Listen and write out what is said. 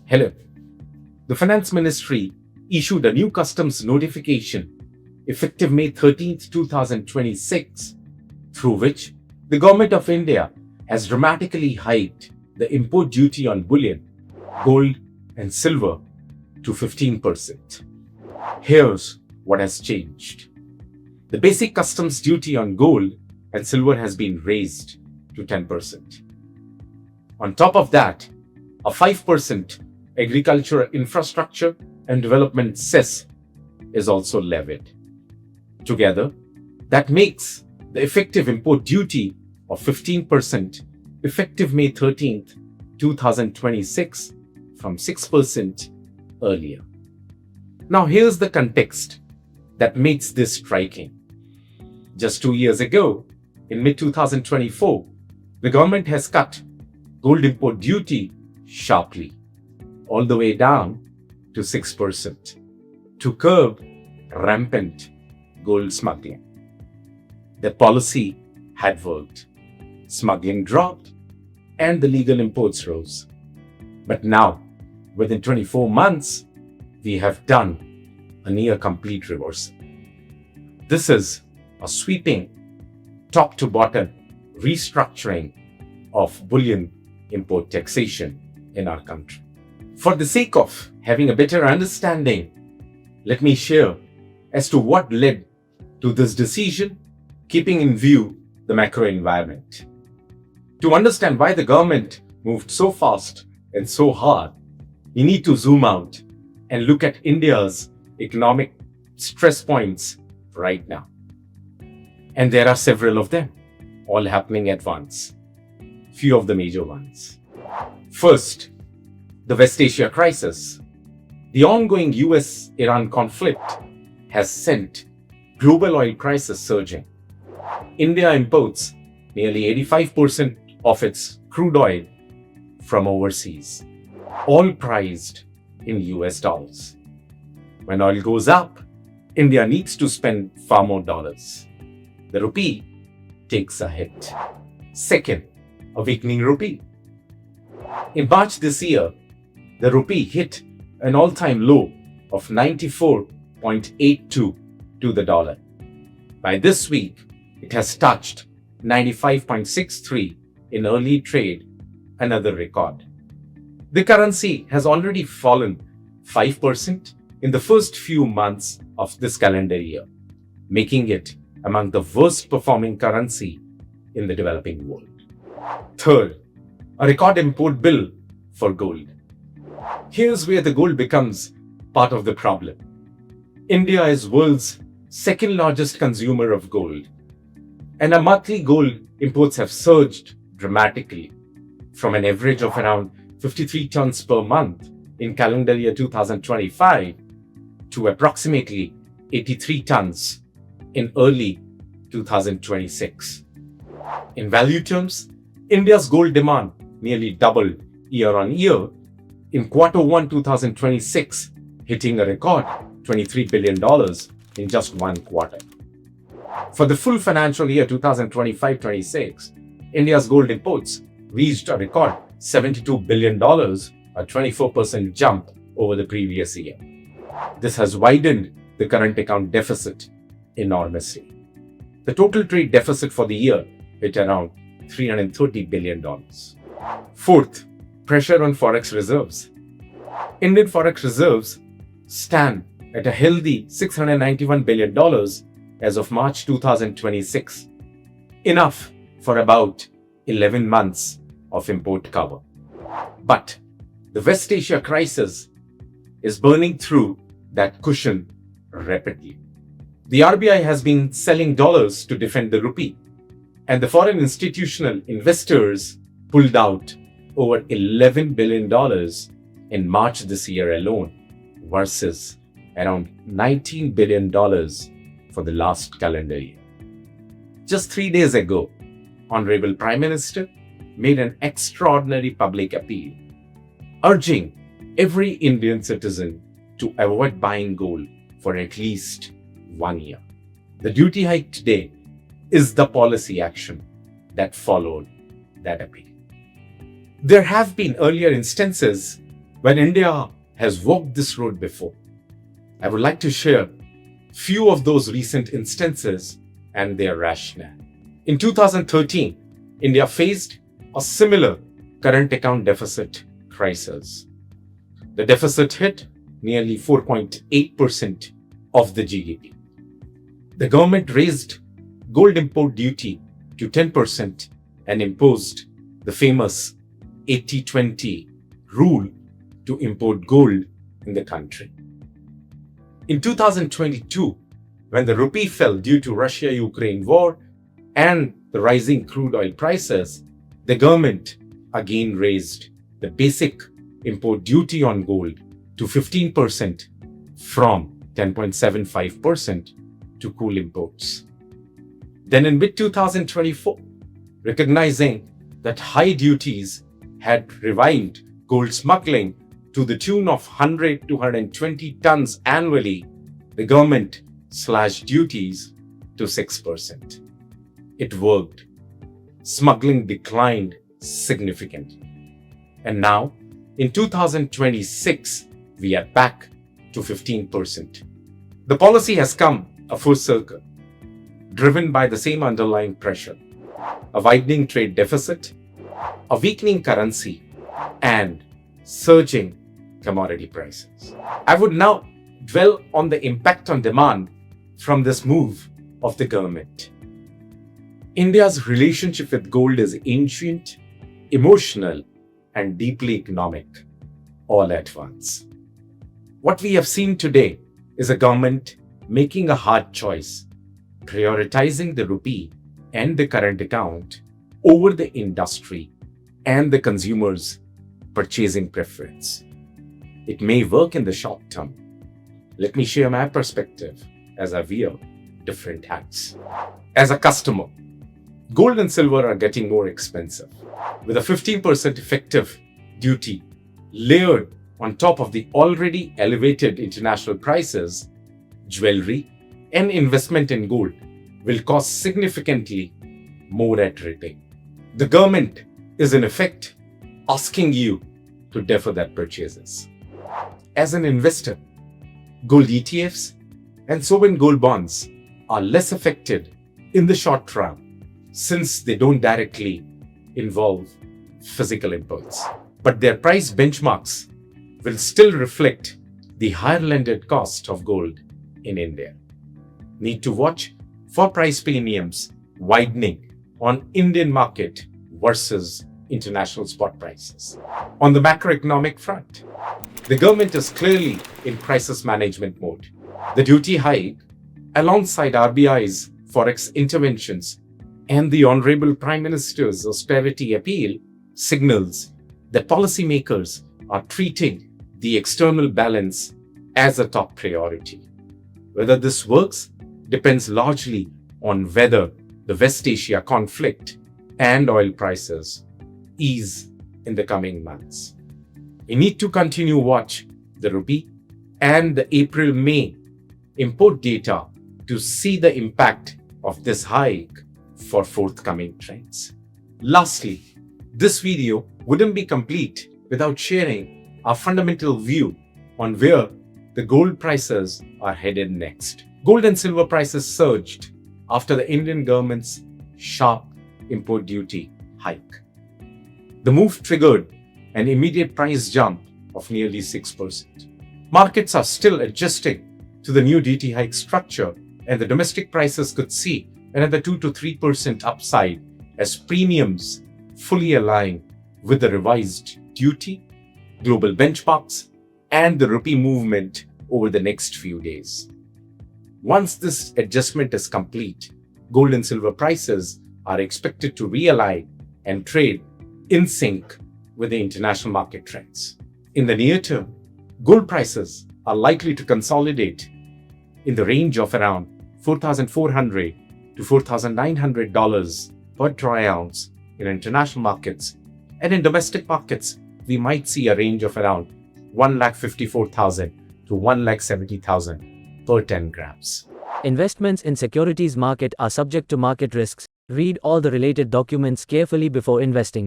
Hello. The Finance Ministry issued a new customs notification effective May 13th, 2026, through which the Government of India has dramatically hiked the import duty on bullion, gold, and silver to 15%. Here's what has changed. The basic customs duty on gold and silver has been raised to 10%. On top of that, a 5% agricultural infrastructure and development cess is also levied. Together, that makes the effective import duty of 15% effective May 13th, 2026 from 6% earlier. Now here's the context that makes this striking. Just 2 years ago, in mid-2024, the government has cut gold import duty sharply, all the way down to 6%, to curb rampant gold smuggling. The policy had worked. Smuggling dropped and the legal imports rose. But now, within 24 months, we have done a near complete reversal. This is a sweeping, top to bottom restructuring of bullion import taxation in our country. For the sake of having a better understanding, let me share as to what led to this decision, keeping in view the macro environment. To understand why the government moved so fast and so hard, we need to zoom out and look at India's economic stress points right now. And there are several of them, all happening at once. Few of the major ones. First, the West Asia crisis. The ongoing US-Iran conflict has sent global oil prices surging. India imports nearly 85% of its crude oil from overseas, all priced in US dollars. When oil goes up, India needs to spend far more dollars. The rupee takes a hit. Second, a weakening rupee. In March this year, the rupee hit an all-time low of 94.82 to the dollar. By this week, it has touched 95.63 in early trade, another record. The currency has already fallen 5% in the first few months of this calendar year, making it among the worst performing currency in the developing world. Third, a record import bill for gold. Here's where the gold becomes part of the problem. India is world's second largest consumer of gold, and our monthly gold imports have surged dramatically from an average of around 53 tons per month in calendar year 2025 to approximately 83 tons in early 2026. In value terms, India's gold demand nearly doubled year on year in Q1 2026, hitting a record $23 billion in just one quarter. For the full financial year 2025-26, India's gold imports reached a record $72 billion, a 24% jump over the previous year. This has widened the current account deficit enormously. The total trade deficit for the year hit around $330 billion. Fourth, pressure on forex reserves. Indian forex reserves stand at a healthy $691 billion as of March 2026, enough for about 11 months of import cover. But the West Asia crisis is burning through that cushion rapidly. The RBI has been selling dollars to defend the rupee, and the foreign institutional investors pulled out over $11 billion in March this year alone, versus around $19 billion for the last calendar year. Just 3 days ago, Honorable Prime Minister made an extraordinary public appeal, urging every Indian citizen to avoid buying gold for at least 1 year. The duty hike today is the policy action that followed that appeal. There have been earlier instances when India has walked this road before. I would like to share few of those recent instances and their rationale. In 2013, India faced a similar current account deficit crisis. The deficit hit nearly 4.8% of the GDP. The government raised gold import duty to 10% and imposed the famous 80-20 rule to import gold in the country. In 2022, when the rupee fell due to Russia-Ukraine war and the rising crude oil prices, the government again raised the basic import duty on gold to 15% from 10.75% to cool imports. Then in mid-2024, recognizing that high duties had revived gold smuggling to the tune of 100 to 120 tons annually, the government slashed duties to 6%. It worked. Smuggling declined significantly. And now, in 2026, we are back to 15%. The policy has come a full circle, driven by the same underlying pressure: a widening trade deficit, a weakening currency, and surging commodity prices. I would now dwell on the impact on demand from this move of the government. India's relationship with gold is ancient, emotional, and deeply economic, all at once. What we have seen today is a government making a hard choice, prioritizing the rupee and the current account over the industry and the consumer's purchasing preference. It may work in the short term. Let me share my perspective as I wear different hats. As a customer, gold and silver are getting more expensive. With a 15% effective duty layered on top of the already elevated international prices, jewelry and investment in gold will cost significantly more at retail. The government is in effect asking you to defer that purchases. As an investor, gold ETFs and sovereign gold bonds are less affected in the short run since they don't directly involve physical imports. But their price benchmarks will still reflect the higher landed cost of gold in India. Need to watch for price premiums widening on Indian market versus international spot prices. On the macroeconomic front, the government is clearly in crisis management mode. The duty hike, alongside RBI's forex interventions and the Honorable Prime Minister's austerity appeal, signals that policymakers are treating the external balance as a top priority. Whether this works depends largely on whether the West Asia conflict and oil prices ease in the coming months. We need to continue watch the rupee and the April-May import data to see the impact of this hike for forthcoming trends. Lastly, this video wouldn't be complete without sharing our fundamental view on where the gold prices are headed next. Gold and silver prices surged after the Indian government's sharp import duty hike. The move triggered an immediate price jump of nearly 6%. Markets are still adjusting to the new duty hike structure, and the domestic prices could see another 2 to 3% upside as premiums fully align with the revised duty, global benchmarks, and the rupee movement over the next few days. Once this adjustment is complete, gold and silver prices are expected to realign and trade in sync with the international market trends. In the near term, gold prices are likely to consolidate in the range of around $4,400 to $4,900 per troy ounce in international markets, and in domestic markets, we might see a range of around 1,54,000 to 1,70,000 per 10 grams. Investments in securities market are subject to market risks. Read all the related documents carefully before investing.